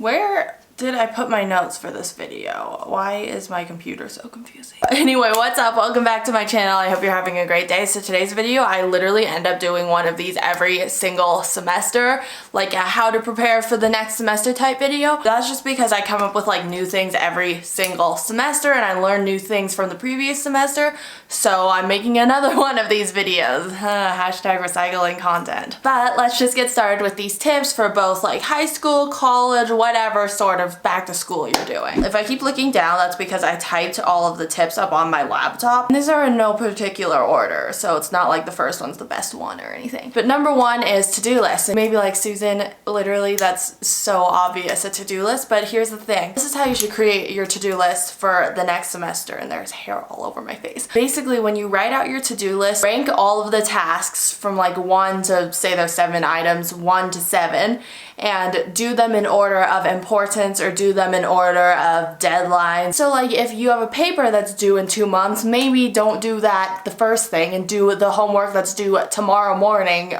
Where did I put my notes for this video? Why is my computer so confusing? Anyway, what's up? Welcome back to my channel. I hope you're having a great day. So today's video, I literally end up doing one of these every single semester, like a how to prepare for the next semester type video. That's just because I come up with like new things every single semester and I learn new things from the previous semester. So I'm making another one of these videos. Hashtag recycling content. But let's just get started with these tips for both like high school, college, whatever sort of back to school you're doing. If I keep looking down, that's because I typed all of the tips up on my laptop. And these are in no particular order, so it's not like the first one's the best one or anything. But number one is to-do list. And maybe like, Susan, literally that's so obvious, a to-do list, but here's the thing. This is how you should create your to-do list for the next semester, and there's hair all over my face. Basically, when you write out your to-do list, rank all of the tasks from like 1 to, say there's 7 items, 1 to 7, and do them in order of importance or do them in order of deadline. So like if you have a paper that's due in 2 months, maybe don't do that the first thing and do the homework that's due tomorrow morning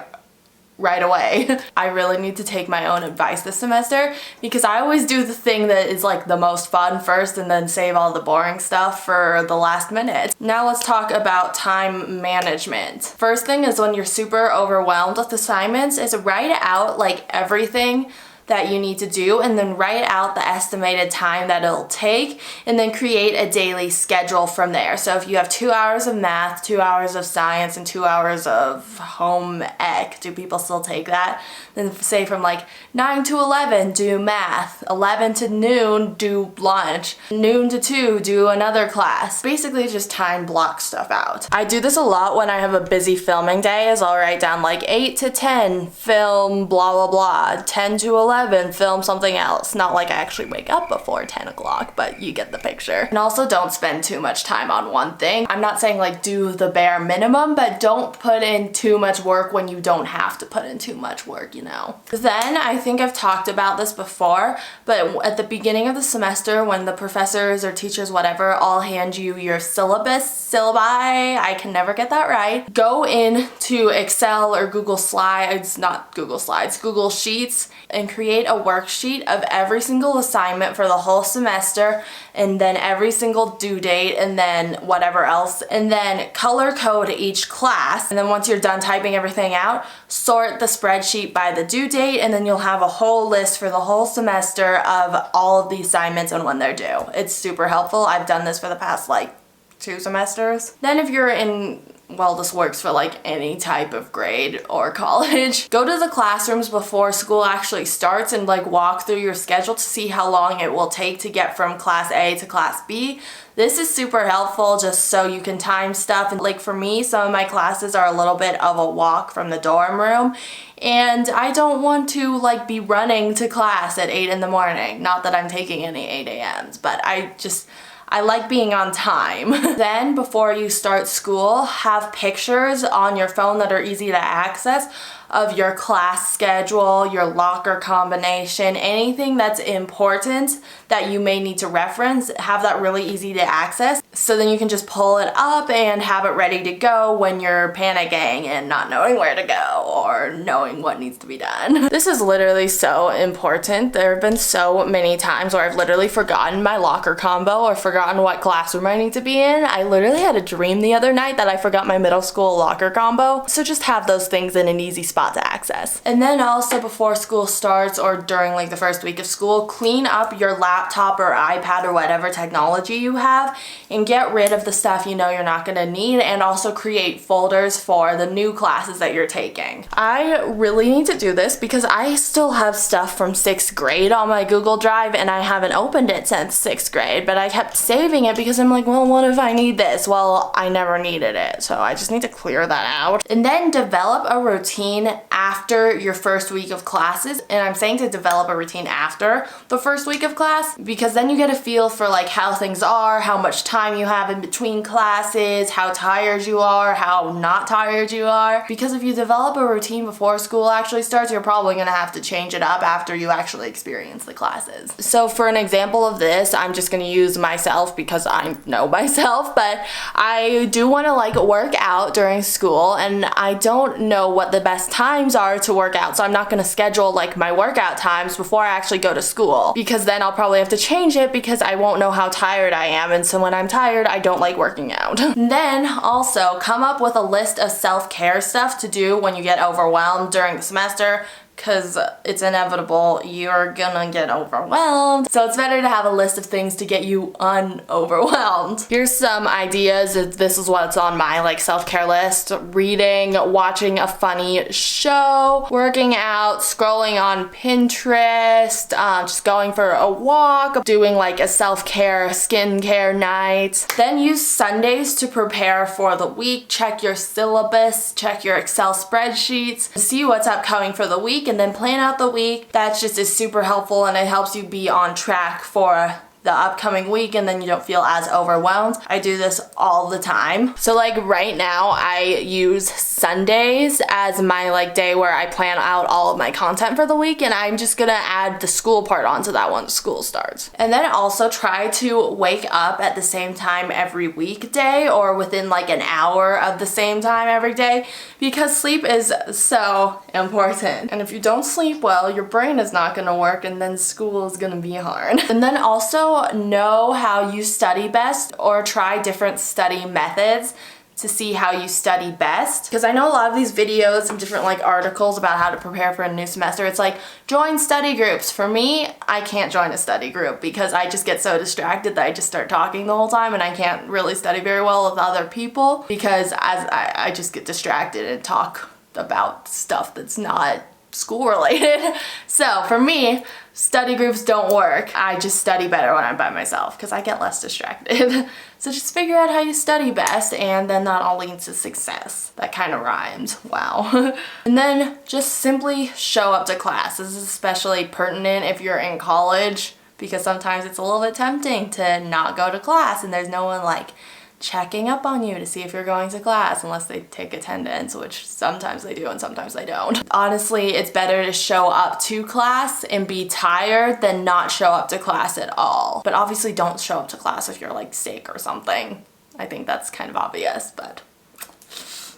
right away. I really need to take my own advice this semester because I always do the thing that is like the most fun first and then save all the boring stuff for the last minute. Now let's talk about time management. First thing is when you're super overwhelmed with assignments is write out like everything that you need to do and then write out the estimated time that it'll take and then create a daily schedule from there. So if you have 2 hours of math, 2 hours of science, and 2 hours of home ec, do people still take that? Then say from like 9 to 11 do math, 11 to noon do lunch, noon to 2 do another class. Basically just time block stuff out. I do this a lot when I have a busy filming day, is I'll write down like 8 to 10 film blah blah blah, 10 to 11 film something else. Not like I actually wake up before 10 o'clock, but you get the picture. And also don't spend too much time on one thing. I'm not saying like do the bare minimum, but don't put in too much work when you don't have to put in too much work, you know. Then I think I've talked about this before, but at the beginning of the semester when the professors or teachers, whatever, all hand you your syllabi, I can never get that right. Go into Excel or Google Slides, not Google Slides, Google Sheets, and create a worksheet of every single assignment for the whole semester and then every single due date and then whatever else, and then color code each class. And then once you're done typing everything out, sort the spreadsheet by the due date, and then you'll have a whole list for the whole semester of all of the assignments and when they're due. It's super helpful. I've done this for the past like 2 semesters. Then if you're in, well, this works for like any type of grade or college, go to the classrooms before school actually starts and like walk through your schedule to see how long it will take to get from class A to class B. This is super helpful just so you can time stuff. And like for me, some of my classes are a little bit of a walk from the dorm room and I don't want to like be running to class at 8 in the morning. Not that I'm taking any 8 a.m.s, but I like being on time. Then before you start school, have pictures on your phone that are easy to access of your class schedule, your locker combination, anything that's important that you may need to reference, have that really easy to access. So then you can just pull it up and have it ready to go when you're panicking and not knowing where to go or knowing what needs to be done. This is literally so important. There have been so many times where I've literally forgotten my locker combo or forgotten what classroom I need to be in. I literally had a dream the other night that I forgot my middle school locker combo. So just have those things in an easy spot to access. And then also before school starts or during like the first week of school, clean up your laptop or iPad or whatever technology you have and get rid of the stuff you know you're not going to need, and also create folders for the new classes that you're taking. I really need to do this because I still have stuff from 6th grade on my Google Drive and I haven't opened it since 6th grade, but I kept saving it because I'm like, well, what if I need this? Well, I never needed it, so I just need to clear that out. And then develop a routine after your first week of classes. And I'm saying to develop a routine after the first week of class because then you get a feel for like how things are, how much time you have in between classes, how tired you are, how not tired you are. Because if you develop a routine before school actually starts, you're probably gonna have to change it up after you actually experience the classes. So for an example of this, I'm just gonna use myself because I know myself, but I do wanna like work out during school and I don't know what the best times are to work out. So I'm not gonna schedule like my workout times before I actually go to school, because then I'll probably have to change it because I won't know how tired I am, and so when I'm tired, I don't like working out. Then also come up with a list of self-care stuff to do when you get overwhelmed during the semester, because it's inevitable you're gonna get overwhelmed. So it's better to have a list of things to get you unoverwhelmed. Here's some ideas. This is what's on my like self-care list: reading, watching a funny show, working out, scrolling on Pinterest, just going for a walk, doing like a self-care skincare night. Then use Sundays to prepare for the week. Check your syllabus, check your Excel spreadsheets, see what's upcoming for the week, and then plan out the week. That just is super helpful, and it helps you be on track for the upcoming week, and then you don't feel as overwhelmed. I do this all the time. So like right now I use Sundays as my like day where I plan out all of my content for the week, and I'm just gonna add the school part onto that once school starts. And then also try to wake up at the same time every weekday, or within like an hour of the same time every day, because sleep is so important. And if you don't sleep well, your brain is not gonna work, and then school is gonna be hard. And then also know how you study best, or try different study methods to see how you study best. Because I know a lot of these videos and different like articles about how to prepare for a new semester, it's like join study groups. For me, I can't join a study group because I just get so distracted that I just start talking the whole time, and I can't really study very well with other people because I just get distracted and talk about stuff that's not school related. So for me, study groups don't work. I just study better when I'm by myself because I get less distracted. So just figure out how you study best, and then that all leads to success. That kind of rhymes. Wow. And then just simply show up to class. This is especially pertinent if you're in college, because sometimes it's a little bit tempting to not go to class and there's no one like checking up on you to see if you're going to class, unless they take attendance, which sometimes they do and sometimes they don't. Honestly, it's better to show up to class and be tired than not show up to class at all. But obviously don't show up to class if you're like sick or something. I think that's kind of obvious, but.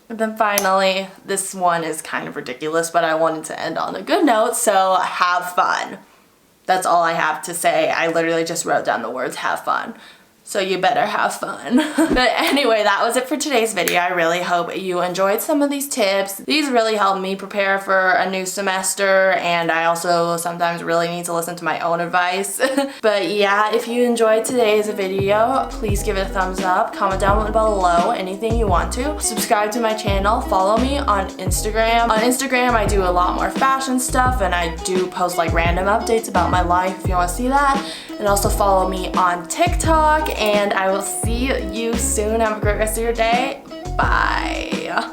And then finally, this one is kind of ridiculous, but I wanted to end on a good note, so have fun. That's all I have to say. I literally just wrote down the words have fun. So you better have fun. But anyway, that was it for today's video. I really hope you enjoyed some of these tips. These really helped me prepare for a new semester, and I also sometimes really need to listen to my own advice. But yeah, if you enjoyed today's video, please give it a thumbs up, comment down below anything you want to. Subscribe to my channel, follow me on Instagram. On Instagram, I do a lot more fashion stuff, and I do post like random updates about my life if you want to see that. And also follow me on TikTok, and I will see you soon. Have a great rest of your day. Bye.